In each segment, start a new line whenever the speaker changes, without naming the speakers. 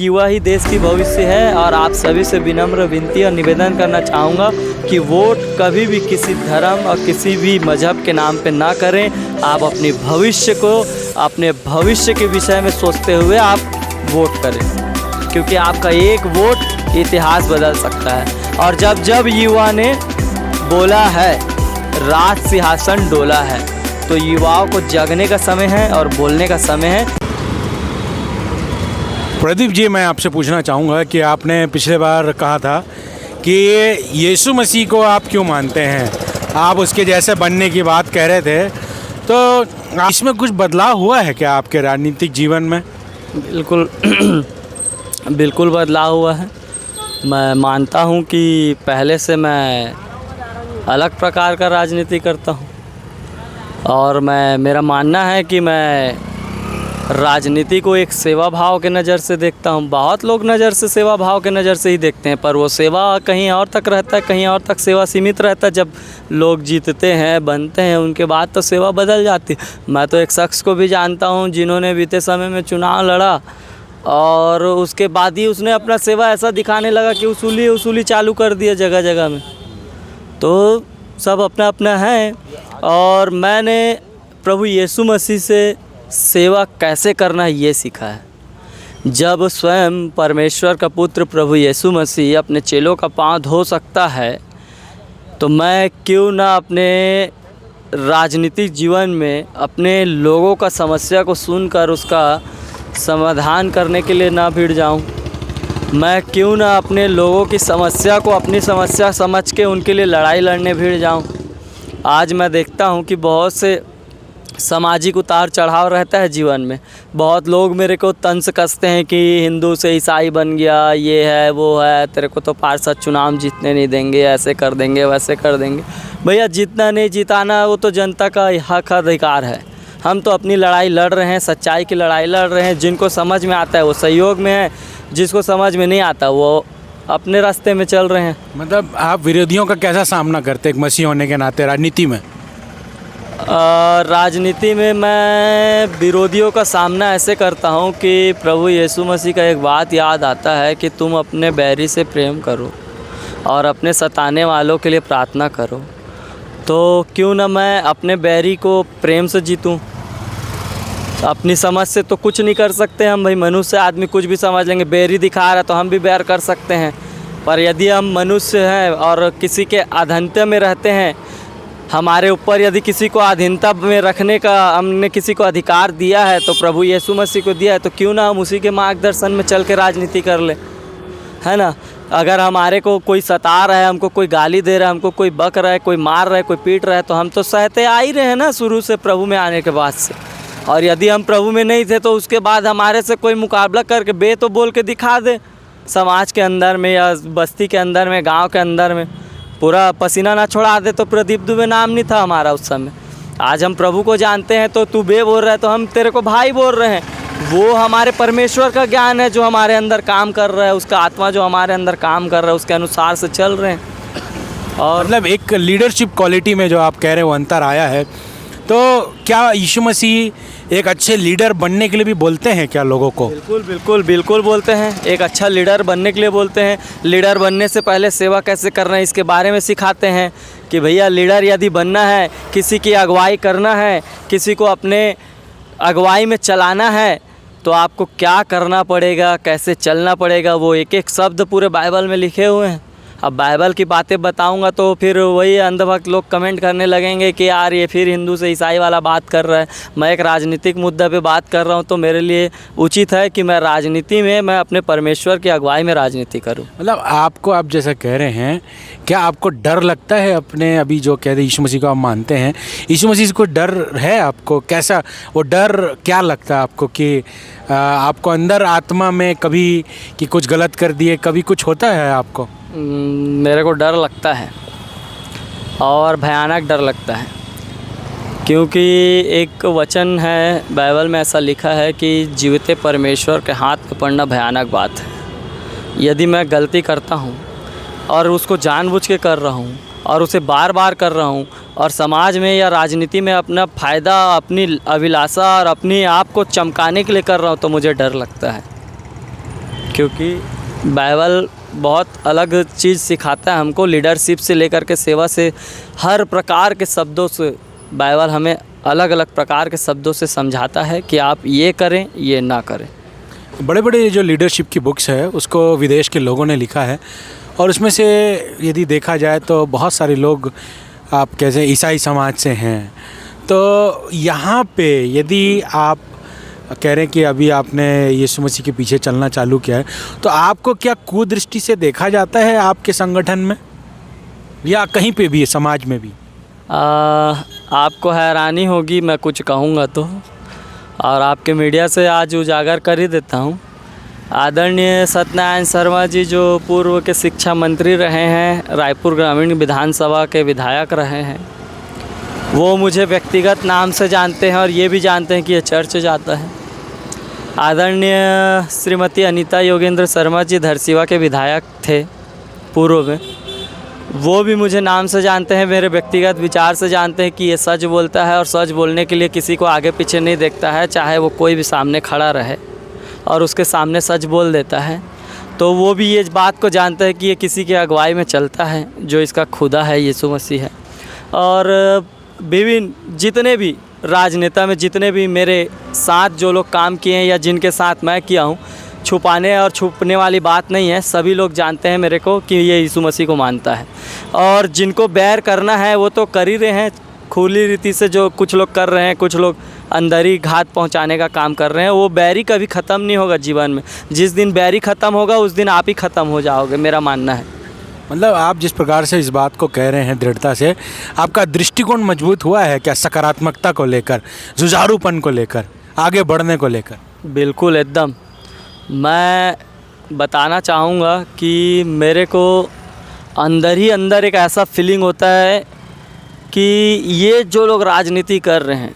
युवा ही देश की भविष्य है। और आप सभी से विनम्र विनती और निवेदन करना चाहूँगा कि वोट कभी भी किसी धर्म और किसी भी मज़हब के नाम पे ना करें। आप अपने भविष्य के विषय में सोचते हुए आप वोट करें, क्योंकि आपका एक वोट इतिहास बदल सकता है। और जब युवा ने बोला है राज सिंहासन डोला है, तो युवाओं को जगने का समय है और बोलने का समय है।
प्रदीप जी, मैं आपसे पूछना चाहूँगा कि आपने पिछले बार कहा था कि यीशु मसीह को आप क्यों मानते हैं, आप उसके जैसे बनने की बात कह रहे थे, तो इसमें कुछ बदलाव हुआ है क्या आपके राजनीतिक जीवन में?
बिल्कुल बिल्कुल बदलाव हुआ है। मैं मानता हूँ कि पहले से मैं अलग प्रकार का राजनीति करता हूँ, और मेरा मानना है कि मैं राजनीति को एक सेवा भाव के नज़र से देखता हूँ। बहुत लोग नज़र से सेवा भाव के नज़र से ही देखते हैं, पर वो सेवा कहीं और तक रहता है, कहीं और तक सेवा सीमित रहता है। जब लोग जीतते हैं, बनते हैं, उनके बाद तो सेवा बदल जाती है। मैं तो एक शख्स को भी जानता हूँ जिन्होंने बीते समय में चुनाव लड़ा और उसके बाद ही उसने अपना सेवा ऐसा दिखाने लगा कि उसूली चालू कर दिया जगह जगह में। तो सब अपना अपना है, और मैंने प्रभु यीशु मसीह से सेवा कैसे करना है ये सीखा है। जब स्वयं परमेश्वर का पुत्र प्रभु यीशु मसीह अपने चेलों का पाँव धो सकता है, तो मैं क्यों ना अपने राजनीतिक जीवन में अपने लोगों का समस्या को सुनकर उसका समाधान करने के लिए ना भिड़ जाऊं। मैं क्यों ना अपने लोगों की समस्या को अपनी समस्या समझ के उनके लिए लड़ाई लड़ने भिड़ जाऊं। आज मैं देखता हूं कि बहुत से सामाजिक उतार चढ़ाव रहता है जीवन में। बहुत लोग मेरे को तंज कसते हैं कि हिंदू से ईसाई बन गया, ये है वो है, तेरे को तो पार्षद चुनाव जीतने नहीं देंगे, ऐसे कर देंगे वैसे कर देंगे। भैया जीतना नहीं जिताना वो तो जनता का हक अधिकार है। हम तो अपनी लड़ाई लड़ रहे हैं, सच्चाई की लड़ाई लड़ रहे हैं। जिनको समझ में आता है वो सहयोग में है, जिसको समझ में नहीं आता वो अपने रास्ते में चल रहे हैं।
मतलब आप विरोधियों का कैसा सामना करते एक मसीह होने के नाते राजनीति में?
राजनीति में मैं विरोधियों का सामना ऐसे करता हूं कि प्रभु यीशु मसीह का एक बात याद आता है कि तुम अपने बैरी से प्रेम करो और अपने सताने वालों के लिए प्रार्थना करो। तो क्यों ना मैं अपने बैरी को प्रेम से जीतूं। अपनी समझ से तो कुछ नहीं कर सकते हम, भाई मनुष्य आदमी कुछ भी समझ लेंगे। बैरी दिखा रहा है तो हम भी बैर कर सकते हैं, पर यदि हम मनुष्य हैं और किसी के अधीनता में रहते हैं, हमारे ऊपर यदि किसी को अधीनता में रखने का हमने किसी को अधिकार दिया है, तो प्रभु यीशु मसीह को दिया है, तो क्यों ना हम उसी के मार्गदर्शन में चल के राजनीति कर ले, है ना। अगर हमारे को कोई सता रहा है, हमको कोई गाली दे रहा है, हमको कोई बक रहा है, कोई मार रहा है, कोई पीट रहा है, तो हम तो सहते आ ही रहे हैं ना शुरू से प्रभु में आने के बाद से। और यदि हम प्रभु में नहीं थे तो उसके बाद हमारे से कोई मुकाबला करके बे तो बोल के दिखा दे, समाज के अंदर में या बस्ती के अंदर में, गांव के अंदर में पूरा पसीना ना छोड़ा दे, तो प्रदीप दुबे नाम नहीं था हमारा उस समय। आज हम प्रभु को जानते हैं, तो तू बे बोल रहा है तो हम तेरे को भाई बोल रहे हैं। वो हमारे परमेश्वर का ज्ञान है जो हमारे अंदर काम कर रहा है, उसका आत्मा जो हमारे अंदर काम कर रहा है, उसके अनुसार से चल रहे हैं। और
मतलब एक लीडरशिप क्वालिटी में जो आप कह रहे हैं वो अंतर आया है। तो क्या यीशु मसीह एक अच्छे लीडर बनने के लिए भी बोलते हैं क्या लोगों को?
बिल्कुल बोलते हैं। एक अच्छा लीडर बनने के लिए बोलते हैं। लीडर बनने से पहले सेवा कैसे करना है इसके बारे में सिखाते हैं कि भैया लीडर यदि बनना है, किसी की अगुवाई करना है, किसी को अपने अगुवाई में चलाना है, तो आपको क्या करना पड़ेगा, कैसे चलना पड़ेगा, वो एक एक शब्द पूरे बाइबल में लिखे हुए हैं। अब बाइबल की बातें बताऊंगा तो फिर वही अंधभक्त लोग कमेंट करने लगेंगे कि यार ये फिर हिंदू से ईसाई वाला बात कर रहा है। मैं एक राजनीतिक मुद्दा पे बात कर रहा हूँ, तो मेरे लिए उचित है कि मैं राजनीति में मैं अपने परमेश्वर की अगुवाई में राजनीति करूँ।
मतलब आपको, आप जैसा कह रहे हैं, क्या आपको डर लगता है अपने, अभी जो कह रहे यीशु मसीह को आप मानते हैं, यीशु मसीह को डर है आपको? कैसा वो डर क्या लगता है आपको कि आपको अंदर आत्मा में कभी कि कुछ गलत कर दिए, कभी कुछ होता है आपको?
मेरे को डर लगता है और भयानक डर लगता है, क्योंकि एक वचन है बाइबल में, ऐसा लिखा है कि जीवते परमेश्वर के हाथ में पड़ना भयानक बात है। यदि मैं गलती करता हूँ और उसको जानबूझ के कर रहा हूँ और उसे बार बार कर रहा हूँ और समाज में या राजनीति में अपना फ़ायदा, अपनी अभिलाषा और अपने आप को चमकाने के लिए कर रहा हूँ, तो मुझे डर लगता है। क्योंकि बाइबल बहुत अलग चीज़ सिखाता है हमको, लीडरशिप से लेकर के सेवा से, हर प्रकार के शब्दों से बाइबल हमें अलग अलग प्रकार के शब्दों से समझाता है कि आप ये करें, ये ना करें।
बड़े बड़े जो लीडरशिप की बुक्स है उसको विदेश के लोगों ने लिखा है, और उसमें से यदि देखा जाए तो बहुत सारे लोग आप कैसे ईसाई समाज से हैं। तो यहाँ पे यदि आप कह रहे हैं कि अभी आपने यीशु मसीह के पीछे चलना चालू किया है, तो आपको क्या कुदृष्टि से देखा जाता है आपके संगठन में या कहीं पे भी, समाज में भी?
आपको हैरानी होगी मैं कुछ कहूँगा तो, और आपके मीडिया से आज उजागर कर ही देता हूँ। आदरणीय सत्यनारायण शर्मा जी जो पूर्व के शिक्षा मंत्री रहे हैं, रायपुर ग्रामीण विधानसभा के विधायक रहे हैं, वो मुझे व्यक्तिगत नाम से जानते हैं और ये भी जानते हैं कि ये चर्च जाता है। आदरणीय श्रीमती अनीता योगेंद्र शर्मा जी धरसीवा के विधायक थे पूर्व में, वो भी मुझे नाम से जानते हैं, मेरे व्यक्तिगत विचार से जानते हैं कि ये सच बोलता है और सच बोलने के लिए किसी को आगे पीछे नहीं देखता है, चाहे वो कोई भी सामने खड़ा रहे और उसके सामने सच बोल देता है। तो वो भी ये बात को जानते हैं कि ये किसी के अगुवाई में चलता है, जो इसका खुदा है यीशु मसीह है। और विभिन्न जितने भी राजनेता में जितने भी मेरे साथ जो लोग काम किए हैं या जिनके साथ मैं किया हूँ, छुपाने और छुपने वाली बात नहीं है, सभी लोग जानते हैं मेरे को कि ये यीशु मसीह को मानता है। और जिनको बैर करना है वो तो कर ही रहे हैं खुली रीति से, जो कुछ लोग कर रहे हैं, कुछ लोग अंदर ही घात पहुंचाने का काम कर रहे हैं। वो बैरी कभी ख़त्म नहीं होगा जीवन में, जिस दिन बैरी ख़त्म होगा उस दिन आप ही ख़त्म हो जाओगे, मेरा मानना है।
मतलब आप जिस प्रकार से इस बात को कह रहे हैं दृढ़ता से, आपका दृष्टिकोण मजबूत हुआ है क्या सकारात्मकता को लेकर, जुझारूपन को लेकर, आगे बढ़ने को लेकर?
बिल्कुल एकदम। मैं बताना चाहूँगा कि मेरे को अंदर ही अंदर एक ऐसा फीलिंग होता है कि ये जो लोग राजनीति कर रहे हैं,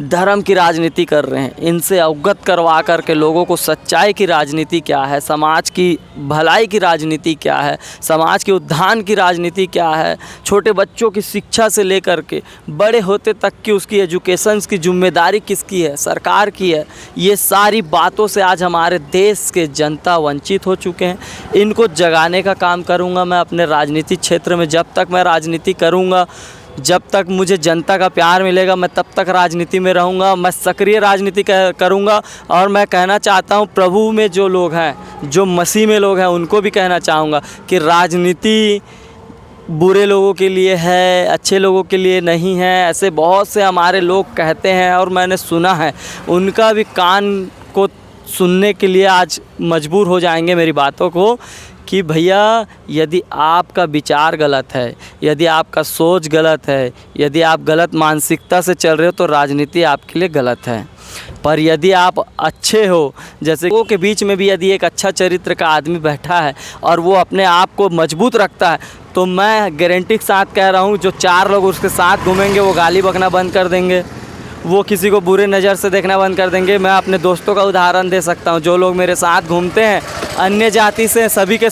धर्म की राजनीति कर रहे हैं, इनसे अवगत करवा कर के लोगों को सच्चाई की राजनीति क्या है, समाज की भलाई की राजनीति क्या है, समाज के उत्थान की राजनीति क्या है, छोटे बच्चों की शिक्षा से लेकर के बड़े होते तक की उसकी एजुकेशन की जिम्मेदारी किसकी है, सरकार की है। ये सारी बातों से आज हमारे देश के जनता वंचित हो चुके हैं। इनको जगाने का काम करूँगा मैं अपने राजनीतिक क्षेत्र में। जब तक मैं राजनीति करूँगा, जब तक मुझे जनता का प्यार मिलेगा, मैं तब तक राजनीति में रहूँगा। मैं सक्रिय राजनीति करूँगा। और मैं कहना चाहता हूँ प्रभु में जो लोग हैं, जो मसीह में लोग हैं, उनको भी कहना चाहूँगा कि राजनीति बुरे लोगों के लिए है, अच्छे लोगों के लिए नहीं है। ऐसे बहुत से हमारे लोग कहते हैं और मैंने सुना है, उनका भी कान को सुनने के लिए आज मजबूर हो जाएंगे मेरी बातों को कि भैया यदि आपका विचार गलत है, यदि आपका सोच गलत है, यदि आप गलत मानसिकता से चल रहे हो तो राजनीति आपके लिए गलत है। पर यदि आप अच्छे हो, जैसे लोगों के बीच में भी यदि एक अच्छा चरित्र का आदमी बैठा है और वो अपने आप को मजबूत रखता है, तो मैं गारंटी के साथ कह रहा हूँ जो 4 लोग उसके साथ घूमेंगे वो गाली बकना बंद कर देंगे, वो किसी को बुरे नज़र से देखना बंद कर देंगे। मैं अपने दोस्तों का उदाहरण दे सकता हूँ, जो लोग मेरे साथ घूमते हैं अन्य जाति से, सभी के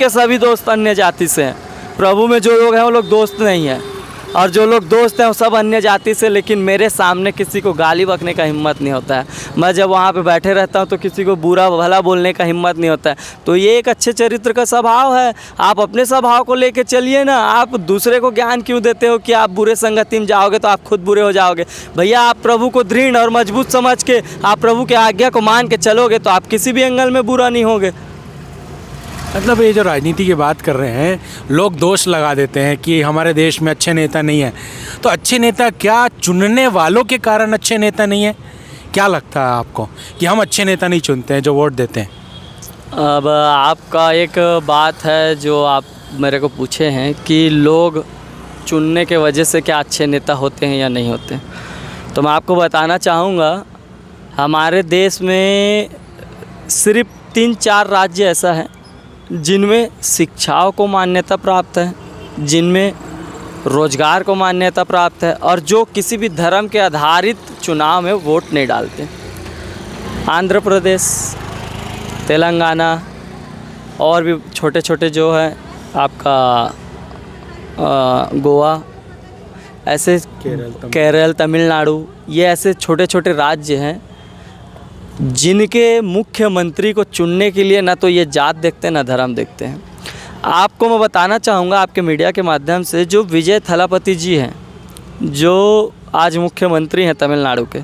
सभी दोस्त अन्य जाति से हैं। प्रभु में जो लोग हैं वो लोग दोस्त नहीं हैं, और जो लोग दोस्त हैं वो सब अन्य जाति से। लेकिन मेरे सामने किसी को गाली बकने का हिम्मत नहीं होता है। मैं जब वहाँ पे बैठे रहता हूँ तो किसी को बुरा भला बोलने का हिम्मत नहीं होता है। तो ये एक अच्छे चरित्र का स्वभाव है। आप अपने स्वभाव को लेके चलिए ना। आप दूसरे को ज्ञान क्यों देते हो कि आप बुरे संगति में जाओगे तो आप खुद बुरे हो जाओगे? भैया आप प्रभु को दृढ़ और मजबूत समझ के आप प्रभु के आज्ञा को मान के चलोगे तो आप किसी भी एंगल में बुरा नहीं होगे।
मतलब ये जो राजनीति की बात कर रहे हैं, लोग दोष लगा देते हैं कि हमारे देश में अच्छे नेता नहीं है। तो अच्छे नेता क्या चुनने वालों के कारण अच्छे नेता नहीं है? क्या लगता है आपको कि हम अच्छे नेता नहीं चुनते हैं जो वोट देते हैं?
अब आपका एक बात है जो आप मेरे को पूछे हैं कि लोग चुनने के वजह से क्या अच्छे नेता होते हैं या नहीं होते। तो मैं आपको बताना चाहूँगा, हमारे देश में सिर्फ 3-4 राज्य ऐसा है जिनमें शिक्षाओं को मान्यता प्राप्त है, जिनमें रोजगार को मान्यता प्राप्त है, और जो किसी भी धर्म के आधारित चुनाव में वोट नहीं डालते। आंध्र प्रदेश, तेलंगाना और भी छोटे छोटे जो है आपका गोवा, ऐसे केरल, तमिलनाडु, ये ऐसे छोटे छोटे राज्य हैं जिनके मुख्यमंत्री को चुनने के लिए ना तो ये जात देखते हैं ना धर्म देखते हैं। आपको मैं बताना चाहूँगा आपके मीडिया के माध्यम से, जो विजय थलापति जी हैं, जो आज मुख्यमंत्री हैं तमिलनाडु के,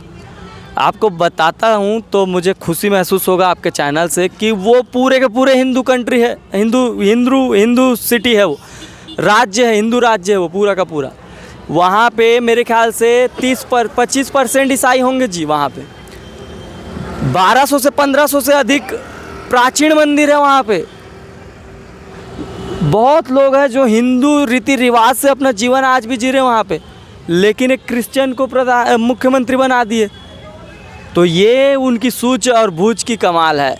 आपको बताता हूँ तो मुझे खुशी महसूस होगा आपके चैनल से कि वो पूरे के पूरे हिंदू कंट्री है, हिंदू सिटी है, वो राज्य है, हिंदू राज्य है वो पूरा का पूरा। वहाँ पे मेरे ख्याल से 25% ईसाई होंगे जी। वहाँ पे 1200 से 1500 से अधिक प्राचीन मंदिर है वहाँ पे। बहुत लोग हैं जो हिंदू रीति रिवाज से अपना जीवन आज भी जी रहे हैं वहाँ पे, लेकिन एक क्रिश्चियन को मुख्यमंत्री बना दिए। तो ये उनकी सूझ और बूझ की कमाल है,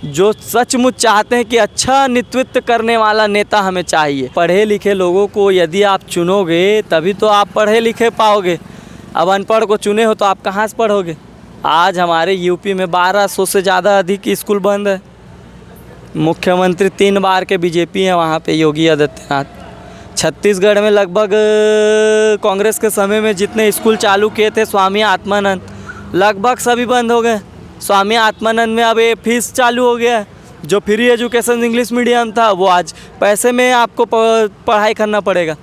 जो सचमुच चाहते हैं कि अच्छा नेतृत्व करने वाला नेता हमें चाहिए। पढ़े लिखे लोगों को यदि आप चुनोगे तभी तो आप पढ़े लिखे पाओगे। अब अनपढ़ को चुने हो तो आप कहाँ से पढ़ोगे। आज हमारे यूपी में 1200 से ज़्यादा अधिक स्कूल बंद है। मुख्यमंत्री 3 बार के बीजेपी हैं वहाँ पे, योगी आदित्यनाथ। छत्तीसगढ़ में लगभग कांग्रेस के समय में जितने स्कूल चालू किए थे स्वामी आत्मानंद, लगभग सभी बंद हो गए। स्वामी आत्मानंद में अब ये फीस चालू हो गया है। जो फ्री एजुकेशन इंग्लिश मीडियम था वो आज पैसे में आपको पढ़ाई करना पड़ेगा।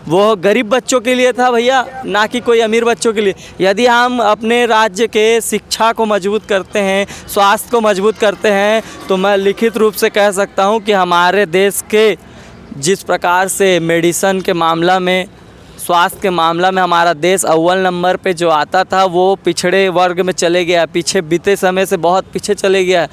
वो गरीब बच्चों के लिए था भैया, ना कि कोई अमीर बच्चों के लिए। यदि हम अपने राज्य के शिक्षा को मजबूत करते हैं, स्वास्थ्य को मजबूत करते हैं, तो मैं लिखित रूप से कह सकता हूँ कि हमारे देश के जिस प्रकार से मेडिसन के मामला में, स्वास्थ्य के मामला में हमारा देश अव्वल नंबर पे जो आता था वो पिछड़े वर्ग में चले गया, पीछे बीते समय से बहुत पीछे चले गया।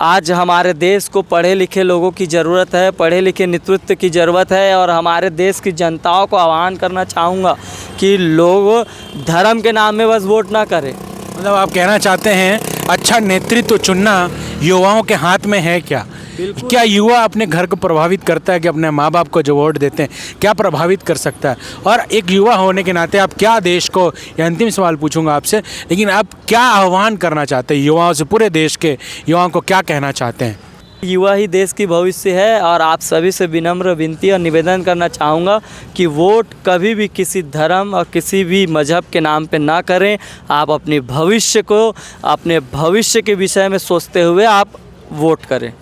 आज हमारे देश को पढ़े लिखे लोगों की ज़रूरत है, पढ़े लिखे नेतृत्व की ज़रूरत है। और हमारे देश की जनताओं को आह्वान करना चाहूँगा कि लोग धर्म के नाम में बस वोट ना करें।
मतलब आप कहना चाहते हैं अच्छा नेतृत्व चुनना युवाओं के हाथ में है क्या? क्या युवा अपने घर को प्रभावित करता है कि अपने माँ बाप को जो वोट देते हैं क्या प्रभावित कर सकता है? और एक युवा होने के नाते आप क्या देश को, ये अंतिम सवाल पूछूंगा आपसे, लेकिन आप क्या आह्वान करना चाहते हैं युवाओं से, पूरे देश के युवाओं को क्या कहना चाहते हैं?
युवा ही देश की भविष्य है। और आप सभी से विनम्र विनती और निवेदन करना चाहूँगा कि वोट कभी भी किसी धर्म और किसी भी मजहब के नाम पे ना करें। आप अपने भविष्य को, अपने भविष्य के विषय में सोचते हुए आप वोट करें,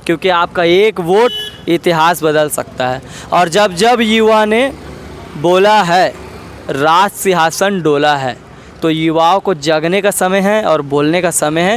क्योंकि आपका एक वोट इतिहास बदल सकता है। और जब युवा ने बोला है राज सिंहासन डोला है, तो युवाओं को जगने का समय है और बोलने का समय है।